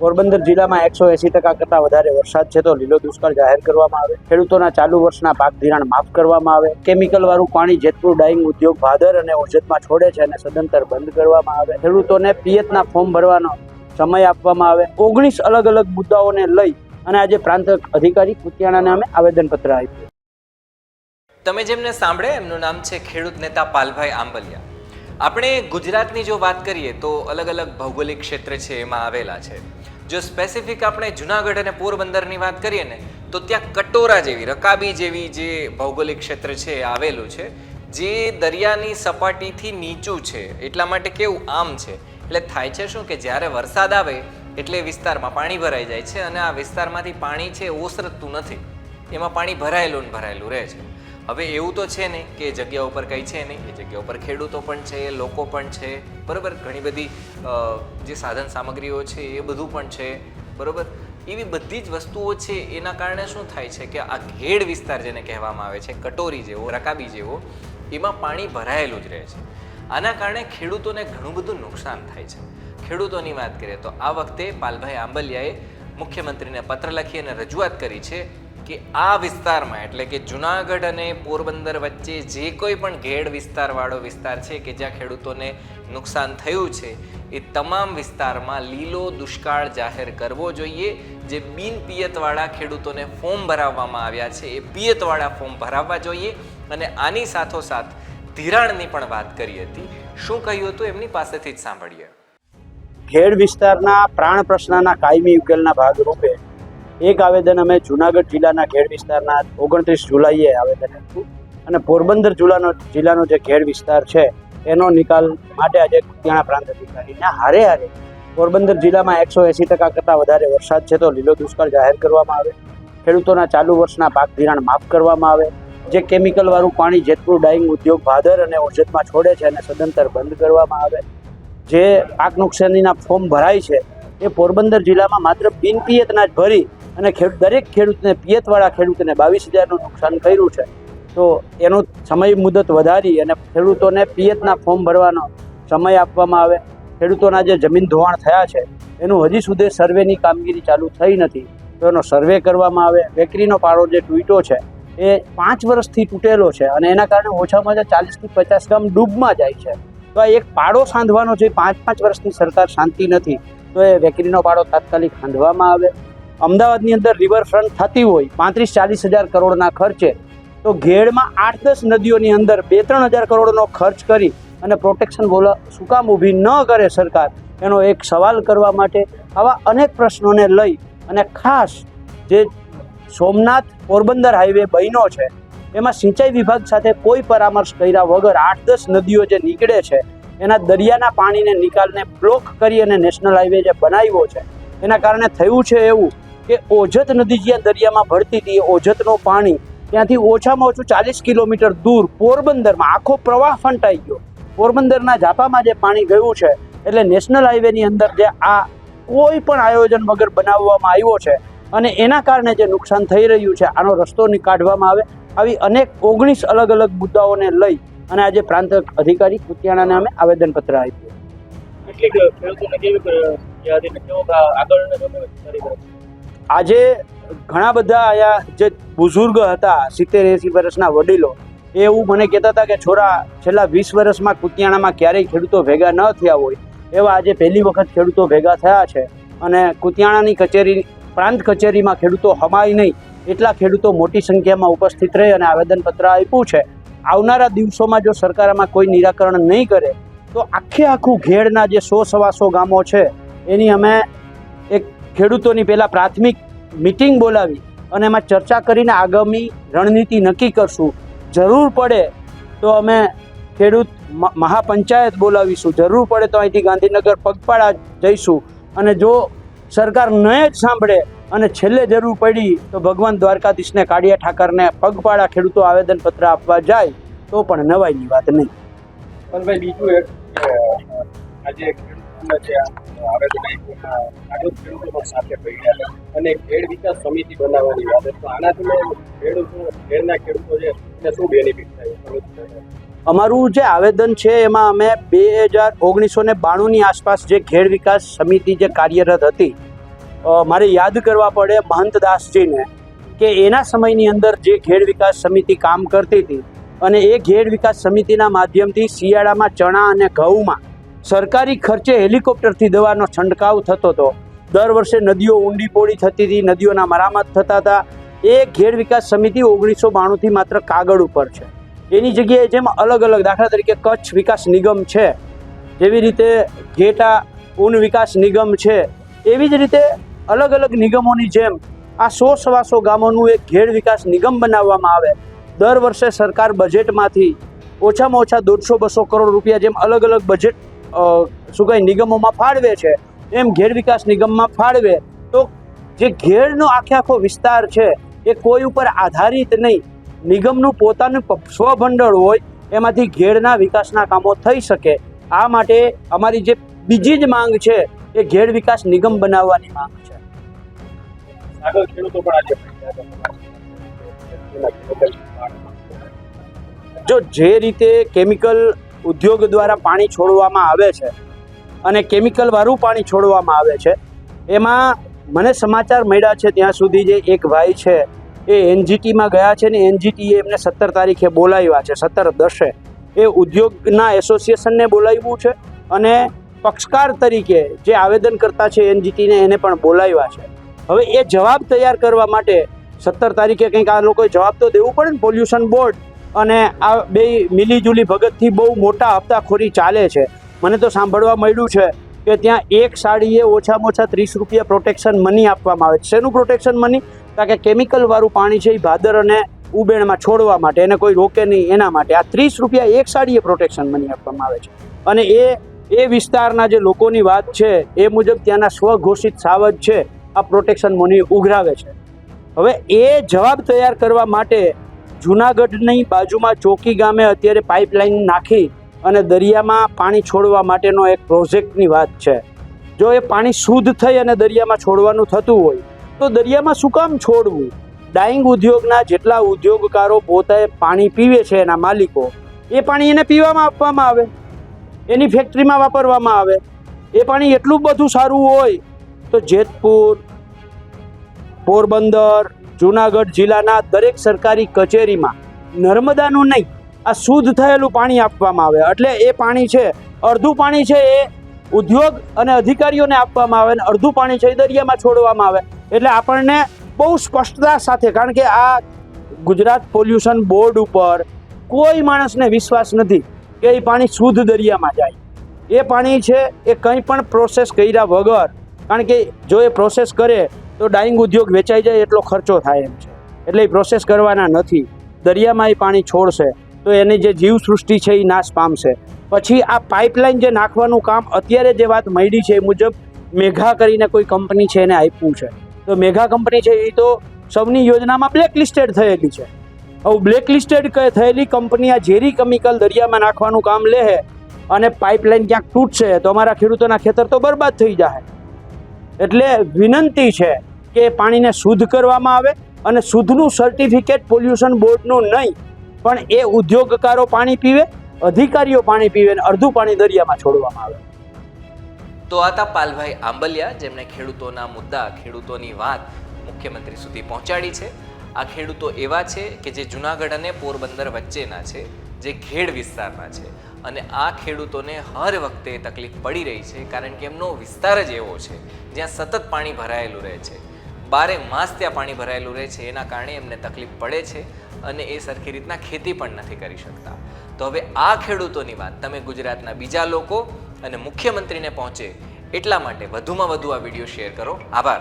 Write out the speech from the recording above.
પોરબંદર જિલ્લામાં 180% કરતાં વધારે વરસાદ છે તો લીલો દુષ્કાળ જાહેર કરવામાં આવે, ખેડૂતોના ચાલુ વર્ષના પાક ધિરાણ માફ કરવામાં આવે, કેમિકલ વાળું પાણી જેતપુર ડાઇંગ ઉદ્યોગ ભાદર અને ઓજતમાં છોડે છે અને સદંતર બંધ કરવામાં આવે, ખેડૂતોને પિયતના ફોર્મ ભરવાનો સમય આપવામાં આવે, 19 અલગ અલગ મુદ્દાઓને લઈ અને આજે પ્રાંત અધિકારી કુતિયાણાને અમે આવેદનપત્ર આપ્યું. તમે જેમને સાંભળે એમનું નામ છે ખેડૂત નેતા પાલભાઈ આંબલિયા. આપણે ગુજરાતની જો વાત કરીએ તો અલગ અલગ ભૌગોલિક ક્ષેત્ર છે એમાં આવેલા છે. જો સ્પેસિફિક આપણે જુનાગઢ અને પોરબંદરની વાત કરીએ ને તો ત્યાં કટોરા જેવી રકાબી જેવી જે ભૌગોલિક ક્ષેત્ર છે એ આવેલું છે, જે દરિયાની સપાટીથી નીચું છે. એટલા માટે કેવું આમ છે, એટલે થાય છે શું કે જ્યારે વરસાદ આવે એટલે વિસ્તારમાં પાણી ભરાઈ જાય છે અને આ વિસ્તારમાંથી પાણી છે ઓસરતું નથી, એમાં પાણી ભરાયેલું રહે છે. હવે એવું તો છે નહીં કે જગ્યા ઉપર કંઈ છે નહીં, એ જગ્યા ઉપર ખેડૂતો પણ છે, લોકો પણ છે, બરાબર, ઘણી બધી જે સાધન સામગ્રીઓ છે એ બધું પણ છે, બરાબર. એવી બધી જ વસ્તુઓ છે એના કારણે શું થાય છે કે આ ઘેડ વિસ્તાર જેને કહેવામાં આવે છે, કટોરી જેવો, રકાબી જેવો, એમાં પાણી ભરાયેલું જ રહે છે. આના કારણે ખેડૂતોને ઘણું બધું નુકસાન થાય છે. ખેડૂતોની વાત કરીએ તો આ વખતે પાલભાઈ આંબલિયાએ મુખ્યમંત્રીને પત્ર લખી અને રજૂઆત કરી છે કે આ વિસ્તારમાં એટલે કે જુનાગઢ અને પોરબંદર વચ્ચે જે કોઈ પણ ઘેડ વિસ્તારવાળો વિસ્તાર છે કે જ્યાં ખેડૂતોને નુકસાન થયું છે એ તમામ વિસ્તારમાં લીલો દુષ્કાળ જાહેર કરવો જોઈએ. જે બિન પિયતવાળા ખેડૂતોને ફોર્મ ભરાવવામાં આવ્યા છે એ પિયતવાળા ફોર્મ ભરાવવા જોઈએ. અને આની સાથોસાથ ધિરાણની પણ વાત કરી હતી. શું કહ્યું હતું એમની પાસેથી જ સાંભળીએ. ઘેડ વિસ્તારના પ્રાણ પ્રશ્નના કાયમી ઉકેલના ભાગરૂપે એક આવેદન અમે જુનાગઢ જિલ્લાના ઘેડ વિસ્તારના 29 જુલાઈએ આવેદન આપ્યું અને પોરબંદર જિલ્લાનો જે ઘેડ વિસ્તાર છે એનો નિકાલ માટે આજે કુતિયાણા પ્રાંત અધિકારીના હારે પોરબંદર જિલ્લામાં 180% કરતાં વધારે વરસાદ છે તો લીલો દુષ્કાળ જાહેર કરવામાં આવે, ખેડૂતોના ચાલુ વર્ષના પાક ધિરાણ માફ કરવામાં આવે, જે કેમિકલ વાળું પાણી જેતપુર ડાઇંગ ઉદ્યોગ ભાદર અને ઓજતમાં છોડે છે અને સદંતર બંધ કરવામાં આવે, જે પાક નુકસાનીના ફોર્મ ભરાય છે એ પોરબંદર જિલ્લામાં માત્ર બિન પિયતના જ ભરી અને દરેક ખેડૂતને પિયતવાળા ખેડૂતને 22,000નું નુકસાન કર્યું છે. તો એનો સમય મુદત વધારી અને ખેડૂતોને પિયતના ફોર્મ ભરવાનો સમય આપવામાં આવે. ખેડૂતોના જે જમીન ધોવાણ થયા છે એનું હજી સુધી સર્વેની કામગીરી ચાલુ થઈ નથી, તો એનો સર્વે કરવામાં આવે. વેકરીનો પાડો જે તૂટ્યો છે એ 5 વર્ષથી તૂટેલો છે અને એના કારણે ઓછામાં ઓછા 40 થી 50 ગામ ડૂબમાં જાય છે. તો આ એક પાડો સાંધવાનો છે, 5 વર્ષથી સરકાર શાંતિ નથી, તો એ વેકરીનો પાડો તાત્કાલિક ખાંધવામાં આવે. અમદાવાદની અંદર રિવરફ્રન્ટ થતી હોય 35-40 હજાર કરોડના ખર્ચે, તો ઘેડમાં 8-10 નદીઓની અંદર 2-3 હજાર કરોડનો ખર્ચ કરી અને પ્રોટેક્શન શું કામ ઊભી ન કરે સરકાર, એનો એક સવાલ કરવા માટે આવા અનેક પ્રશ્નોને લઈ અને ખાસ જે સોમનાથ પોરબંદર હાઈવે બન્યો છે એમાં સિંચાઈ વિભાગ સાથે કોઈ પરામર્શ કર્યા વગર 8-10 નદીઓ જે નીકળે છે એના દરિયાના પાણીને નિકાલને બ્લોક કરી અને નેશનલ હાઈવે જે બનાવ્યો છે એના કારણે થયું છે એવું કે ઓજત નદી જ્યાં દરિયામાં ભળતી હતી એ ઓજતનું પાણી ત્યાંથી ઓછામાં ઓછું 40 કિલોમીટર દૂર પોરબંદરમાં આખો પ્રવાહ ફંટાઈ ગયો. પોરબંદરના ઝાપામાં જે પાણી ગયું છે એટલે નેશનલ હાઈવેની અંદર જે આ કોઈ પણ આયોજન વગર બનાવવામાં આવ્યો છે અને એના કારણે જે નુકસાન થઈ રહ્યું છે આનો રસ્તો કાઢવામાં આવે. આવી અનેક 19 અલગ અલગ મુદ્દાઓને લઈ અને આજે પ્રાંત અધિકારી કુતિયાણાને અમે આવેદનપત્ર આપ્યું. આજે ઘણા બધા અહીંયા જે બુઝુર્ગ હતા 70-80 વર્ષના વડીલો એ એવું મને કહેતા હતા કે છોરા છેલ્લા 20 વર્ષમાં કુતિયાણામાં ક્યારેય ખેડૂતો ભેગા ન થયા હોય એવા આજે પહેલી વખત ખેડૂતો ભેગા થયા છે અને કુતિયાણાની કચેરી પ્રાંત કચેરીમાં ખેડૂતો હમાય નહીં એટલા ખેડૂતો મોટી સંખ્યામાં ઉપસ્થિત રહી અને આવેદનપત્ર આપ્યું છે. આવનારા દિવસોમાં જો સરકાર આમાં કોઈ નિરાકરણ નહીં કરે તો આખું ઘેડના જે 100-125 ગામો છે એની અમે એક ખેડૂતોની પહેલાં પ્રાથમિક મિટિંગ બોલાવી અને એમાં ચર્ચા કરીને આગામી રણનીતિ નક્કી કરશું. જરૂર પડે તો અમે ખેડૂત મહાપંચાયત બોલાવીશું, જરૂર પડે તો અહીંથી ગાંધીનગર પગપાળા જઈશું અને જો સરકાર ન જ સાંભળે અને છેલ્લે જરૂર પડી તો ભગવાન દ્વારકાધીશને કાળિયા ઠાકરને પગપાળા ખેડૂતો આવેદનપત્ર આપવા જાય તો પણ નવાઈની વાત નહીં. પણ ભાઈ બીજું એક આજે ખેડૂતો સાથે પડ્યા અને ખેડ વિકાસ સમિતિ બનાવવાની વાત, તો આનાથી ઘેરના ખેડૂતો છે એને શું બેનિફિટ થાય? અમારું જે આવેદન છે એમાં અમે 1992ની આસપાસ જે ખેડ વિકાસ સમિતિ જે કાર્યરત હતી મારે યાદ કરવા પડે મહંત દાસજીને કે એના સમયની અંદર જે ખેડ વિકાસ સમિતિ કામ કરતી હતી અને એ ખેડ વિકાસ સમિતિના માધ્યમથી શિયાળામાં ચણા અને ઘઉંમાં સરકારી ખર્ચે હેલિકોપ્ટરથી દવાનો છંટકાવ થતો હતો. દર વર્ષે નદીઓ ઊંડી પોળી થતી હતી, નદીઓના મરામત થતા હતા. એ ખેડ વિકાસ સમિતિ 1992થી માત્ર કાગળ ઉપર છે. એની જગ્યાએ જેમ અલગ અલગ, દાખલા તરીકે કચ્છ વિકાસ નિગમ છે, જેવી રીતે ઘેટા ઊન વિકાસ નિગમ છે, એવી જ રીતે અલગ અલગ નિગમોની જેમ આ 100-125 ગામોનું એક ખેડ વિકાસ નિગમ બનાવવામાં આવે. દર વર્ષે સરકાર બજેટમાંથી ઓછામાં ઓછા 150-200 કરોડ રૂપિયા જેમ અલગ અલગ બજેટ નિગમોમાં ફાળવે છે, એમ ખેડ વિકાસ નિગમમાં ફાળવે તો જે ખેડનો આખો વિસ્તાર છે એ કોઈ ઉપર આધારિત નહીં, નિગમનું પોતાનું સ્વભંડોળ હોય, એમાંથી ખેડના વિકાસના કામો થઈ શકે. આ માટે અમારી જે બીજી જ માંગ છે એ ખેડ વિકાસ નિગમ બનાવવાની માંગ છે. આગળ ખેડૂતો પણ આજે જો જે રીતે કેમિકલ ઉદ્યોગ દ્વારા પાણી છોડવામાં આવે છે અને કેમિકલ વાળું પાણી છોડવામાં આવે છે, એમાં મને સમાચાર મળ્યા છે ત્યાં સુધી જે એક ભાઈ છે એ એનજીટીમાં ગયા છે ને એનજીટીએ એમને 17 તારીખે બોલાવ્યા છે, 17/10 એ ઉદ્યોગના એસોસિએશનને બોલાવ્યું છે અને પક્ષકાર તરીકે જે આવેદનકર્તા છે એનજીટીને એને પણ બોલાવ્યા છે. હવે એ જવાબ તૈયાર કરવા માટે 17 તારીખે કંઈક આ લોકોએ જવાબ તો દેવું પડે ને. પોલ્યુશન બોર્ડ અને આ બે મિલીજુલી ભગતથી બહુ મોટા હપ્તાખોરી ચાલે છે. મને તો સાંભળવા મળ્યું છે કે ત્યાં એક સાડીએ ઓછામાં ઓછા 30 રૂપિયા પ્રોટેક્શન મની આપવામાં આવે છે. શેનું પ્રોટેક્શન મની? કારણ કે કેમિકલવાળું પાણી છે એ ભાદર અને ઉબેણમાં છોડવા માટે, એને કોઈ રોકે નહીં એના માટે આ 30 રૂપિયા એક સાડીએ પ્રોટેક્શન મની આપવામાં આવે છે. અને એ વિસ્તારના જે લોકોની વાત છે એ મુજબ ત્યાંના સ્વઘોષિત સાવજ છે આ પ્રોટેક્શન મની ઉઘરાવે છે. હવે એ જવાબ તૈયાર કરવા માટે જૂનાગઢની બાજુમાં ચોકી ગામે અત્યારે પાઇપલાઇન નાખી અને દરિયામાં પાણી છોડવા માટેનો એક પ્રોજેક્ટની વાત છે. જો એ પાણી શુદ્ધ થઈ અને દરિયામાં છોડવાનું થતું હોય તો દરિયામાં શું કામ છોડવું? ડાઇંગ ઉદ્યોગના જેટલા ઉદ્યોગકારો પોતે પાણી પીવે છે, એના માલિકો, એ પાણી એને પીવામાં આપવામાં આવે, એની ફેક્ટરીમાં વાપરવામાં આવે. એ પાણી એટલું બધું સારું હોય તો જેતપુર, પોરબંદર, જૂનાગઢ જિલ્લાના દરેક સરકારી કચેરીમાં નર્મદાનું નહીં, આ શુદ્ધ થયેલું પાણી આપવામાં આવે. એટલે એ પાણી છે, અડધું પાણી છે એ ઉદ્યોગ અને અધિકારીઓને આપવામાં આવે અને અડધું પાણી છે એ દરિયામાં છોડવામાં આવે. એટલે આપણને બહુ સ્પષ્ટતા સાથે, કારણ કે આ ગુજરાત પોલ્યુશન બોર્ડ ઉપર કોઈ માણસને વિશ્વાસ નથી કે એ પાણી શુદ્ધ દરિયામાં જાય. એ પાણી છે એ કંઈ પણ પ્રોસેસ કર્યા વગર, કારણ કે જો એ પ્રોસેસ કરે તો ડાઇંગ ઉદ્યોગ વેચાઈ જાય એટલો ખર્ચો થાય એમ છે, એટલે એ પ્રોસેસ કરવાના નથી. દરિયામાં એ પાણી છોડશે તો એની જે જીવસૃષ્ટિ છે એ નાશ પામશે. પછી આ પાઇપલાઇન જે નાખવાનું કામ અત્યારે જે વાત મળી છે એ મુજબ મેઘા કરીને કોઈ કંપની છે એને આપ્યું છે. તો મેઘા કંપની છે એ તો સૌની યોજનામાં બ્લેકલિસ્ટેડ થયેલી છે. હવે બ્લેકલિસ્ટેડ થયેલી કંપની આ ઝેરી કેમિકલ દરિયામાં નાખવાનું કામ લે અને પાઇપલાઇન ક્યાંક તૂટશે તો અમારા ખેડૂતોના ખેતર તો બરબાદ થઈ જાય. એટલે વિનંતી છે કે પાણીને શુદ્ધ કરવામાં આવે અને શુદ્ધનું સર્ટિફિકેટ પોલ્યુશન બોર્ડનું નહીં, પણ એ ઉદ્યોગકારો પાણી પીવે, અધિકારીઓ પાણી પીવે અને અડધું પાણી દરિયામાં છોડવામાં આવે. તો આ હતા પાલભાઈ આંબલિયા, જેમણે ખેડૂતોના મુદ્દા, ખેડૂતોની વાત મુખ્યમંત્રી સુધી પહોંચાડી છે. આ ખેડૂતો એવા છે કે જે જૂનાગઢ અને પોરબંદર વચ્ચેના છે, જે ખેડ વિસ્તારના છે, અને આ ખેડૂતોને હર વખતે તકલીફ પડી રહી છે કારણ કે એમનો વિસ્તાર જ એવો છે જ્યાં સતત પાણી ભરાયેલું રહે છે, 12 માસ ત્યાં પાણી ભરાયેલું રહે છે. એના કારણે એમને તકલીફ પડે છે અને એ સરખી રીતના ખેતી પણ નથી કરી શકતા. તો હવે આ ખેડૂતોની વાત તમે ગુજરાતના બીજા લોકો અને મુખ્યમંત્રીને પહોંચે એટલા માટે વધુમાં વધુ આ વિડીયો શેર કરો. આભાર.